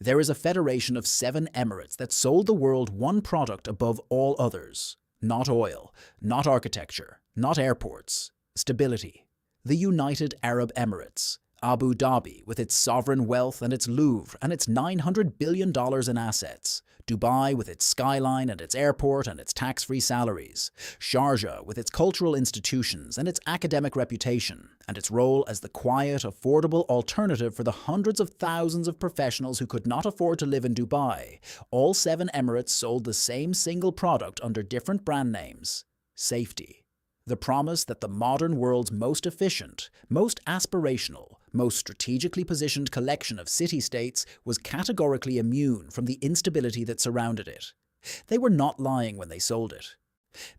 There is a federation of 7 emirates that sold the world one product above all others. Not oil, not architecture, not airports. Stability. The United Arab Emirates. Abu Dhabi, with its sovereign wealth and its Louvre and its $900 billion in assets. Dubai, with its skyline and its airport and its tax-free salaries. Sharjah, with its cultural institutions and its academic reputation, and its role as the quiet, affordable alternative for the hundreds of thousands of professionals who could not afford to live in Dubai. All 7 emirates sold the same single product under different brand names. Safety. The promise that the modern world's most efficient, most aspirational, most strategically positioned collection of city-states was categorically immune from the instability that surrounded it. They were not lying when they sold it.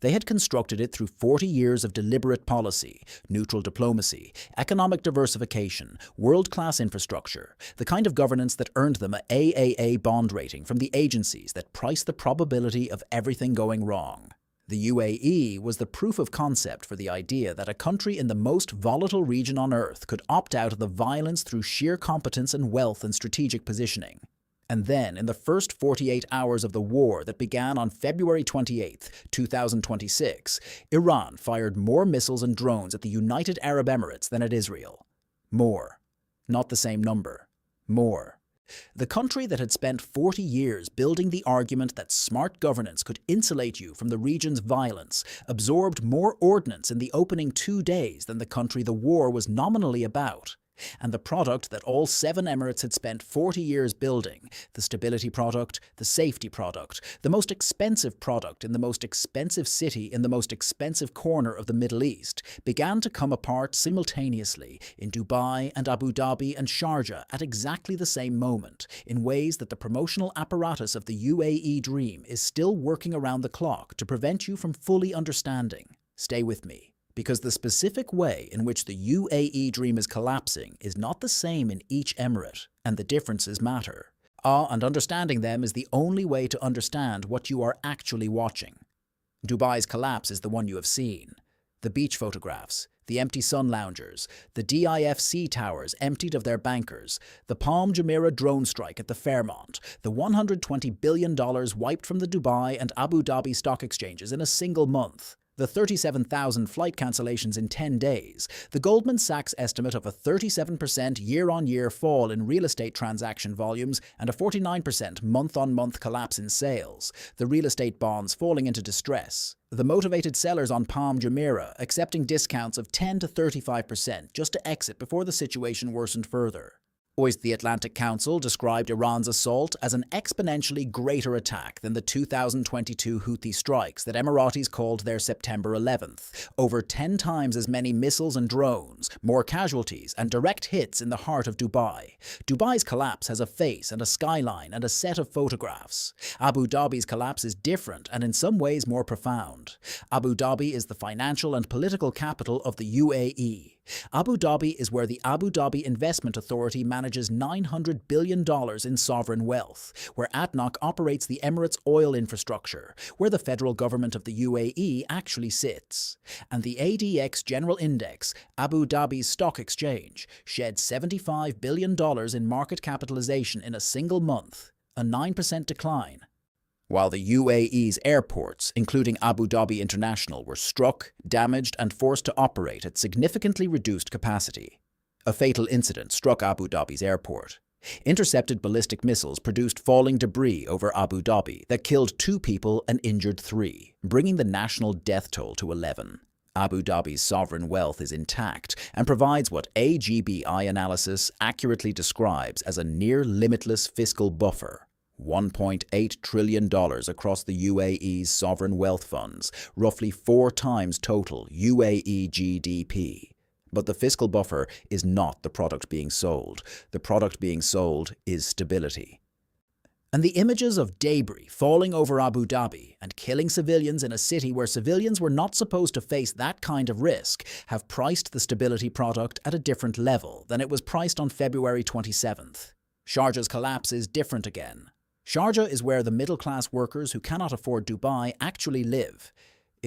They had constructed it through 40 years of deliberate policy, neutral diplomacy, economic diversification, world-class infrastructure, the kind of governance that earned them an AAA bond rating from the agencies that price the probability of everything going wrong. The UAE was the proof of concept for the idea that a country in the most volatile region on Earth could opt out of the violence through sheer competence and wealth and strategic positioning. And then, in the first 48 hours of the war that began on February 28, 2026, Iran fired more missiles and drones at the United Arab Emirates than at Israel. More. Not the same number. More. The country that had spent 40 years building the argument that smart governance could insulate you from the region's violence absorbed more ordnance in the opening 2 days than the country the war was nominally about. And the product that all 7 emirates had spent 40 years building, the stability product, the safety product, the most expensive product in the most expensive city in the most expensive corner of the Middle East, began to come apart simultaneously in Dubai and Abu Dhabi and Sharjah at exactly the same moment, in ways that the promotional apparatus of the UAE dream is still working around the clock to prevent you from fully understanding. Stay with me. Because the specific way in which the UAE dream is collapsing is not the same in each emirate, and the differences matter. And understanding them is the only way to understand what you are actually watching. Dubai's collapse is the one you have seen. The beach photographs, the empty sun loungers, the DIFC towers emptied of their bankers, the Palm Jumeirah drone strike at the Fairmont, the $120 billion wiped from the Dubai and Abu Dhabi stock exchanges in a single month. The 37,000 flight cancellations in 10 days, the Goldman Sachs estimate of a 37% year-on-year fall in real estate transaction volumes and a 49% month-on-month collapse in sales, the real estate bonds falling into distress, the motivated sellers on Palm Jumeirah accepting discounts of 10 to 35% just to exit before the situation worsened further. The Atlantic Council described Iran's assault as an exponentially greater attack than the 2022 Houthi strikes that Emiratis called their September 11th. Over 10 times as many missiles and drones, more casualties, and direct hits in the heart of Dubai. Dubai's collapse has a face and a skyline and a set of photographs. Abu Dhabi's collapse is different and in some ways more profound. Abu Dhabi is the financial and political capital of the UAE. Abu Dhabi is where the Abu Dhabi Investment Authority manages $900 billion in sovereign wealth, where ADNOC operates the Emirates' oil infrastructure, where the federal government of the UAE actually sits. And the ADX General Index, Abu Dhabi's stock exchange, shed $75 billion in market capitalization in a single month, a 9% decline. While the UAE's airports, including Abu Dhabi International, were struck, damaged, and forced to operate at significantly reduced capacity. A fatal incident struck Abu Dhabi's airport. Intercepted ballistic missiles produced falling debris over Abu Dhabi that killed 2 people and injured 3, bringing the national death toll to 11. Abu Dhabi's sovereign wealth is intact and provides what AGBI analysis accurately describes as a near-limitless fiscal buffer. $1.8 trillion across the UAE's sovereign wealth funds, roughly 4 times total UAE GDP. But the fiscal buffer is not the product being sold. The product being sold is stability. And the images of debris falling over Abu Dhabi and killing civilians in a city where civilians were not supposed to face that kind of risk have priced the stability product at a different level than it was priced on February 27th. Sharjah's collapse is different again. Sharjah is where the middle-class workers who cannot afford Dubai actually live.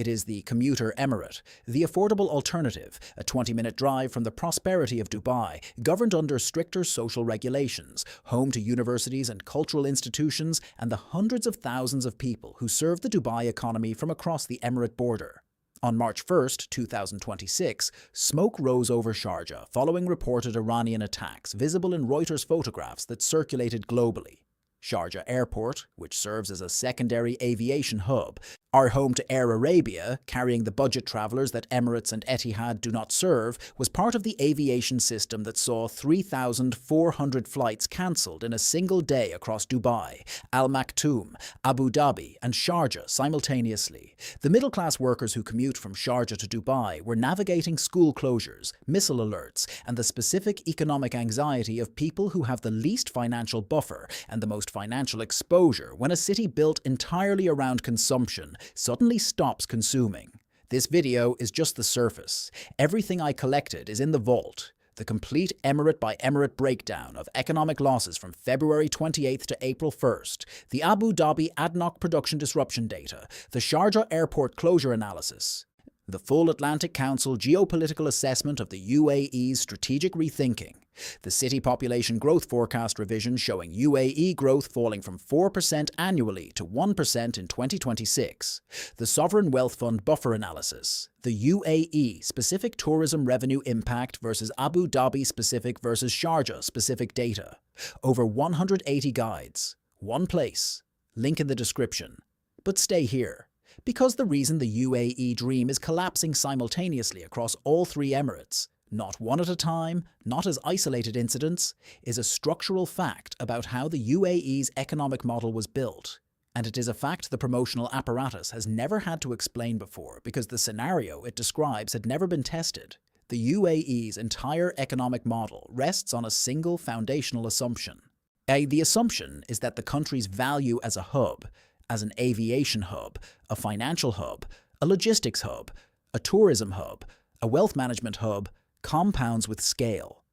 It is the commuter emirate, the affordable alternative, a 20-minute drive from the prosperity of Dubai, governed under stricter social regulations, home to universities and cultural institutions, and the hundreds of thousands of people who serve the Dubai economy from across the emirate border. On March 1, 2026, smoke rose over Sharjah following reported Iranian attacks visible in Reuters photographs that circulated globally. Sharjah Airport, which serves as a secondary aviation hub, our home to Air Arabia, carrying the budget travellers that Emirates and Etihad do not serve, was part of the aviation system that saw 3,400 flights cancelled in a single day across Dubai, Al Maktoum, Abu Dhabi and Sharjah simultaneously. The middle-class workers who commute from Sharjah to Dubai were navigating school closures, missile alerts, and the specific economic anxiety of people who have the least financial buffer and the most financial exposure when a city built entirely around consumption suddenly stops consuming. This video is just the surface. Everything I collected is in the vault. The complete emirate by emirate breakdown of economic losses from February 28th to April 1st, the Abu Dhabi ADNOC production disruption data, the Sharjah airport closure analysis, the full Atlantic Council geopolitical assessment of the UAE's strategic rethinking, the city population growth forecast revision showing UAE growth falling from 4% annually to 1% in 2026, the Sovereign Wealth Fund buffer analysis, the UAE specific tourism revenue impact versus Abu Dhabi specific versus Sharjah specific data, over 180 guides, one place, link in the description. But stay here, because the reason the UAE dream is collapsing simultaneously across all three emirates, not one at a time, not as isolated incidents, is a structural fact about how the UAE's economic model was built. And it is a fact the promotional apparatus has never had to explain before because the scenario it describes had never been tested. The UAE's entire economic model rests on a single foundational assumption. The assumption is that the country's value as a hub, as an aviation hub, a financial hub, a logistics hub, a tourism hub, a wealth management hub, compounds with scale.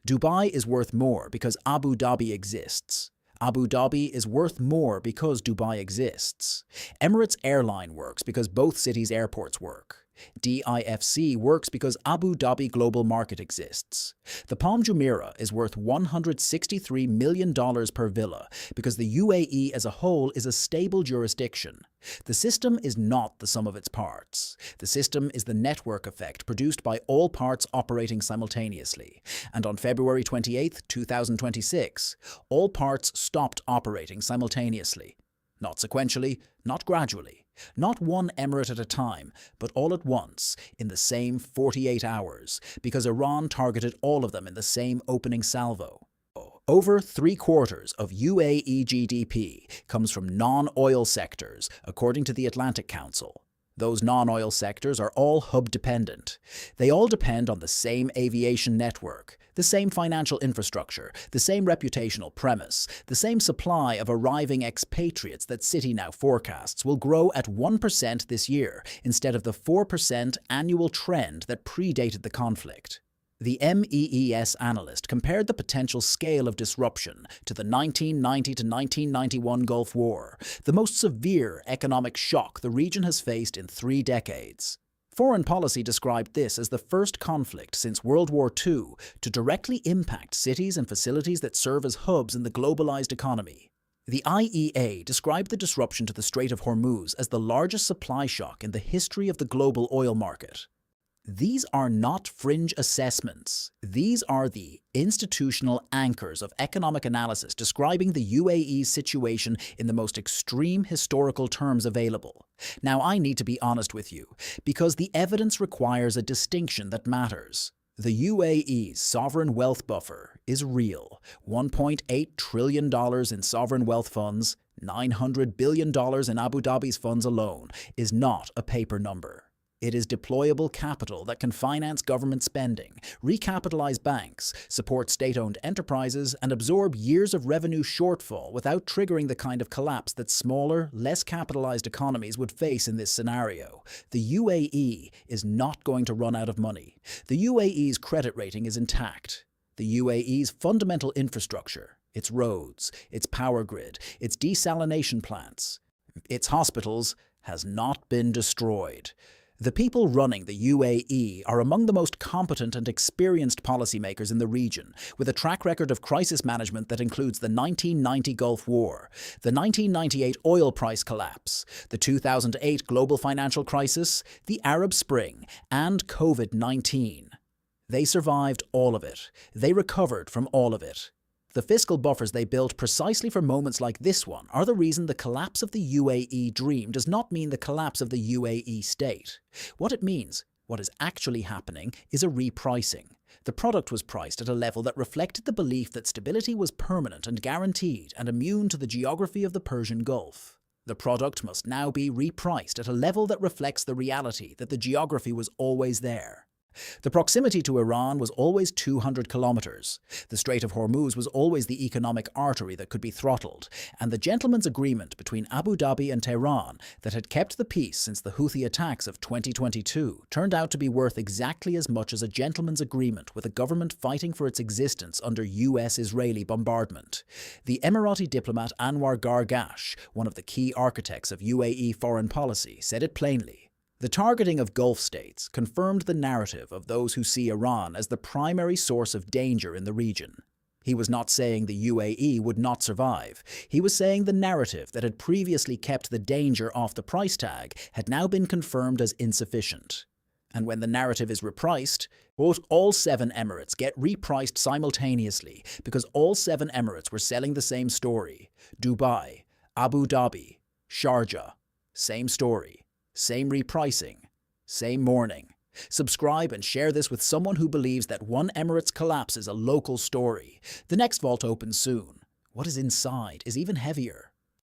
Dubai is worth more because Abu Dhabi exists. Abu Dhabi is worth more because Dubai exists. Emirates Airline works because both cities' airports work. DIFC works because Abu Dhabi Global Market exists. The Palm Jumeirah is worth $163 million per villa because the UAE as a whole is a stable jurisdiction. The system is not the sum of its parts. The system is the network effect produced by all parts operating simultaneously. And on February 28, 2026, all parts stopped operating simultaneously. Not sequentially, not gradually, not one emirate at a time, but all at once, in the same 48 hours, because Iran targeted all of them in the same opening salvo. Over 3/4 of UAE GDP comes from non-oil sectors, according to the Atlantic Council. Those non-oil sectors are all hub-dependent. They all depend on the same aviation network, the same financial infrastructure, the same reputational premise, the same supply of arriving expatriates that Citi now forecasts will grow at 1% this year, instead of the 4% annual trend that predated the conflict. The MEES analyst compared the potential scale of disruption to the 1990 to 1991 Gulf War, the most severe economic shock the region has faced in 3 decades. Foreign policy described this as the first conflict since World War II to directly impact cities and facilities that serve as hubs in the globalized economy. The IEA described the disruption to the Strait of Hormuz as the largest supply shock in the history of the global oil market. These are not fringe assessments. These are the institutional anchors of economic analysis describing the UAE's situation in the most extreme historical terms available. Now, I need to be honest with you, because the evidence requires a distinction that matters. The UAE's sovereign wealth buffer is real. $1.8 trillion in sovereign wealth funds, $900 billion in Abu Dhabi's funds alone, is not a paper number. It is deployable capital that can finance government spending, recapitalize banks, support state-owned enterprises, and absorb years of revenue shortfall without triggering the kind of collapse that smaller, less capitalized economies would face in this scenario. The UAE is not going to run out of money. The UAE's credit rating is intact. The UAE's fundamental infrastructure, its roads, its power grid, its desalination plants, its hospitals, has not been destroyed. The people running the UAE are among the most competent and experienced policymakers in the region, with a track record of crisis management that includes the 1990 Gulf War, the 1998 oil price collapse, the 2008 global financial crisis, the Arab Spring, and COVID-19. They survived all of it. They recovered from all of it. The fiscal buffers they built precisely for moments like this one are the reason the collapse of the UAE dream does not mean the collapse of the UAE state. What it means, what is actually happening, is a repricing. The product was priced at a level that reflected the belief that stability was permanent and guaranteed and immune to the geography of the Persian Gulf. The product must now be repriced at a level that reflects the reality that the geography was always there. The proximity to Iran was always 200 kilometers. The Strait of Hormuz was always the economic artery that could be throttled, and the gentleman's agreement between Abu Dhabi and Tehran that had kept the peace since the Houthi attacks of 2022 turned out to be worth exactly as much as a gentleman's agreement with a government fighting for its existence under US-Israeli bombardment. The Emirati diplomat Anwar Gargash, one of the key architects of UAE foreign policy, said it plainly. The targeting of Gulf states confirmed the narrative of those who see Iran as the primary source of danger in the region. He was not saying the UAE would not survive. He was saying the narrative that had previously kept the danger off the price tag had now been confirmed as insufficient. And when the narrative is repriced, quote, all 7 Emirates get repriced simultaneously because all 7 Emirates were selling the same story. Dubai, Abu Dhabi, Sharjah, same story. Same repricing, same morning. Subscribe and share this with someone who believes that one Emirates collapse is a local story. The next vault opens soon. What is inside is even heavier.